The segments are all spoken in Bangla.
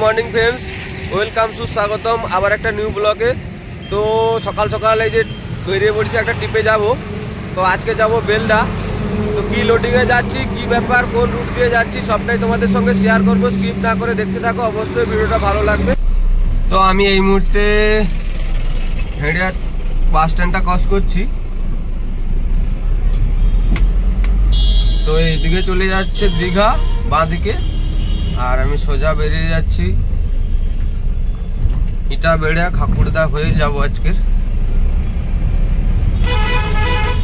মর্নিং ফ্রেন্ডস, ওয়েলকাম সুস্বাগতম আবার একটা নিউ ব্লগে। তো সকাল সকাল এই যে বেরিয়ে পড়ছি, একটা ট্রিপে যাব। তো আজকে যাব বেলদা। তো কি লোডিংয়ে যাচ্ছি, কি ব্যাপার, কোন রুট দিয়ে যাচ্ছি, সবটাই তোমাদের সঙ্গে শেয়ার করবো। স্কিপ না করে দেখতে থাকো, অবশ্যই ভিডিওটা ভালো লাগবে। তো আমি এই মুহূর্তে হেডিয়া বাস স্ট্যান্ডটা ক্রস করছি। তো এইদিকে চলে যাচ্ছে দীঘা বাঁ দিকে, আর আমি সোজা বেরিয়ে যাচ্ছি ইটাবেড়িয়া খাকুড়দা হয়ে যাব আজকের।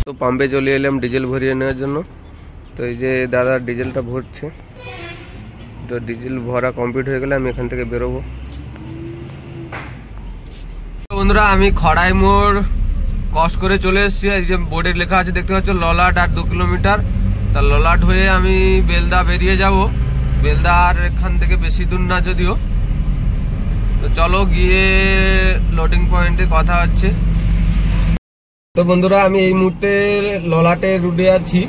তো পাম্পে চলে এলাম ডিজেল ভরিয়ে নেওয়ার জন্য। তো এই যে দাদা ডিজেলটা ভরছে। তো ডিজেল ভরা কমপ্লিট হয়ে গেলে আমি এখান থেকে বেরোবো। বন্ধুরা, আমি খড়াই মোড় ক্রস করে চলে এসেছি। এই যে বোর্ডে লেখা আছে দেখতে পাচ্ছ, ললাট আর 2 কিলোমিটার। তা ললাট হয়ে আমি বেলদা বেরিয়ে যাব। বেলদা আর এখান থেকে বেশি দূর না যদিও। তো চলো গিয়ে লোডিং পয়েন্টে কথা হচ্ছে। তো বন্ধুরা, আমি এই মুহূর্তে ললাটের রুটে আছি।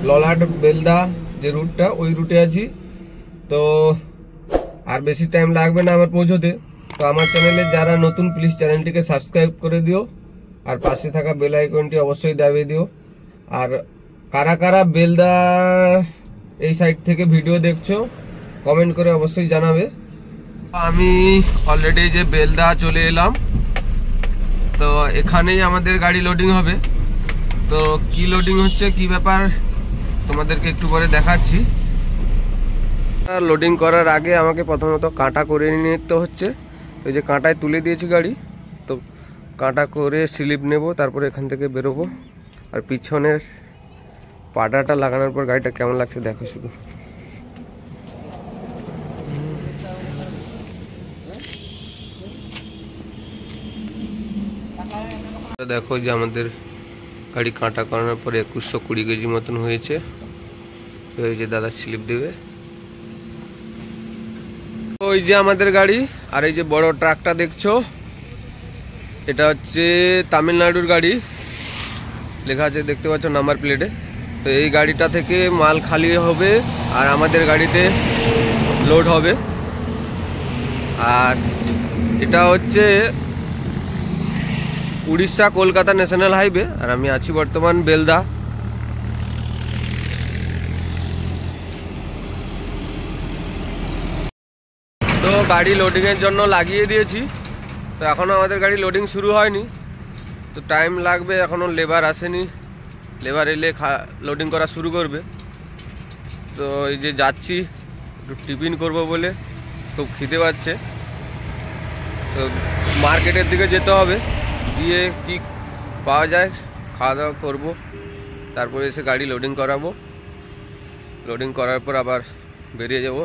ললাট বেলদা যে রুটটা, ওই রুটে আছি। তো আর বেশি টাইম লাগবে না আমার পৌঁছতে। তো আমার চ্যানেলে যারা নতুন, প্লিজ চ্যানেলটিকে সাবস্ক্রাইব করে দিও, আর পাশে থাকা বেল আইকনটি অবশ্যই দাবিয়ে দিও। আর কারা কারা বেলদা এই সাইড থেকে ভিডিও দেখছো, কমেন্ট করে অবশ্যই জানাবে। আমি অলরেডি যে বেলদা চলে এলাম। তো এখানেই আমাদের গাড়ি লোডিং হবে। তো কি লোডিং হচ্ছে, কি ব্যাপার, তোমাদেরকে একটু পরে দেখাচ্ছি। লোডিং করার আগে আমাকে প্রথমত কাঁটা করে নিতে হচ্ছে। এই যে কাঁটায় তুলে দিয়েছি গাড়ি। তো কাঁটা করে স্লিপ নেব, তারপরে এখান থেকে বেরোবো। আর পিছনের পাটাটা লাগানোর পর গাড়িটা কেমন লাগছে দেখো শুধু। দেখো যে আমাদের গাড়ি কাঁটা করানোর পরে 2120 কেজি মতন হয়েছে। তো এই যে দাদা স্লিপ দেবে। ওই যে আমাদের গাড়ি, আর এই যে বড় ট্রাকটা দেখছো, এটা হচ্ছে তামিলনাড়ুর গাড়ি। লেখা আছে দেখতে পাচ্ছ নাম্বার প্লেটে। তো এই গাড়িটা থেকে মাল খালি হবে আর আমাদের গাড়িতে লোড হবে। আর এটা হচ্ছে উড়িষ্যা কলকাতা ন্যাশনাল হাইওয়ে, আর আমি আছি বর্তমান বেলদা। তো গাড়ি লোডিংয়ের জন্য লাগিয়ে দিয়েছি। তো এখনও আমাদের গাড়ি লোডিং শুরু হয়নি। তো টাইম লাগবে, এখনও লেবার আসেনি। লেবার এলে লোডিং করা শুরু করবে। তো এই যে যাচ্ছি, একটু টিফিন করবো বলে খুব খিদে পাচ্ছে। তো মার্কেটের দিকে যেতে হবে, গিয়ে কি পাওয়া যায় খাওয়া দাওয়া করবো। তারপরে এসে গাড়ি লোডিং করাবো। লোডিং করার পর আবার বেরিয়ে যাব।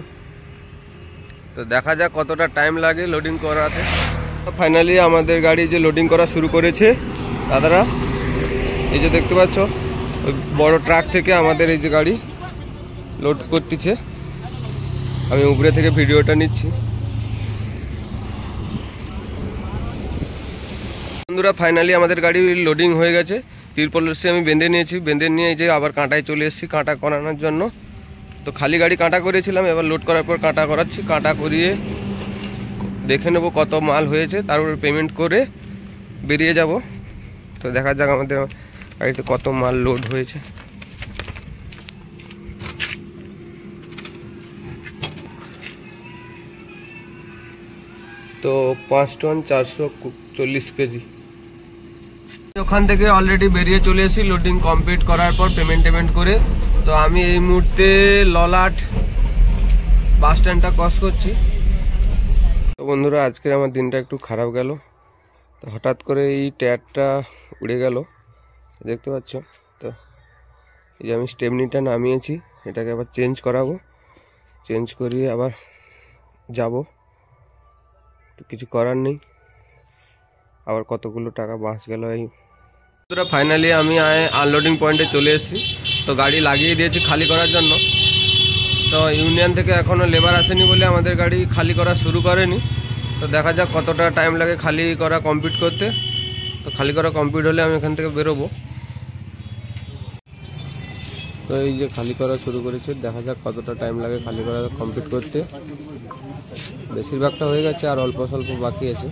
তো দেখা যাক কতটা টাইম লাগে লোডিং করাতে। ফাইনালি আমাদের গাড়ি যে লোডিং করা শুরু করেছে দাদারা। এই যে দেখতে পাচ্ছ, ওই বড় ট্রাক থেকে আমাদের এই যে গাড়ি লোড করতেছে। আমি উপরে থেকে ভিডিওটা নিচ্ছি। বন্ধুরা, ফাইনালি আমাদের গাড়ি লোডিং হয়ে গেছে। তিরপল রশি আমি বেঁধে নিয়েছি। বেঁধে নিয়ে এই যে আবার কাঁটায় চলে এসেছি কাঁটা করানোর জন্য। তো খালি গাড়ি কাঁটা করেছিলাম, এবার লোড করার পর কাঁটা করাচ্ছি। কাঁটা করিয়ে দেখে নেব কত মাল হয়েছে, তারপর পেমেন্ট করে বেরিয়ে যাব। তো দেখা যাক আমাদের গাড়িতে কত মাল লোড হয়েছে। তো 5 টন 440 কেজি। ওখান থেকে অলরেডি বেরিয়ে চলে এসেছি লোডিং কমপ্লিট করার পর পেমেন্ট করে। তো আমি এই মুহূর্তে ললাট বাস স্ট্যান্ডটা ক্রস করছি। তো বন্ধুরা, আজকে আমার দিনটা একটু খারাপ গেল। তো হঠাৎ করে এই টায়ারটা উড়ে গেল, দেখতে পাচ্ছ। তো এই যে আমি স্টেপনিটা নামিয়েছি, এটাকে আবার চেঞ্জ করাবো। চেঞ্জ করিয়ে আবার যাব। তো কিছু করার নেই, আবার কতগুলো টাকা বাঁচ গেল। এই ফাইনালি আমি আনলোডিং পয়েন্টে চলে এসেছি। তো গাড়ি লাগিয়ে দিয়েছি খালি করার জন্য। তো ইউনিয়ন থেকে এখনও লেবার আসেনি বলে আমাদের গাড়ি খালি করা শুরু করেনি। তো দেখা যাক কতটা টাইম লাগে খালি করা কমপ্লিট করতে। তো খালি করা কমপ্লিট হলে আমি এখান থেকে বেরোবো। তো এই যে খালি করা শুরু করেছে, দেখা যাক কতটা টাইম লাগে খালি করা কমপ্লিট করতে। বেশিরভাগটা হয়ে গেছে, আর অল্প স্বল্প বাকি আছে।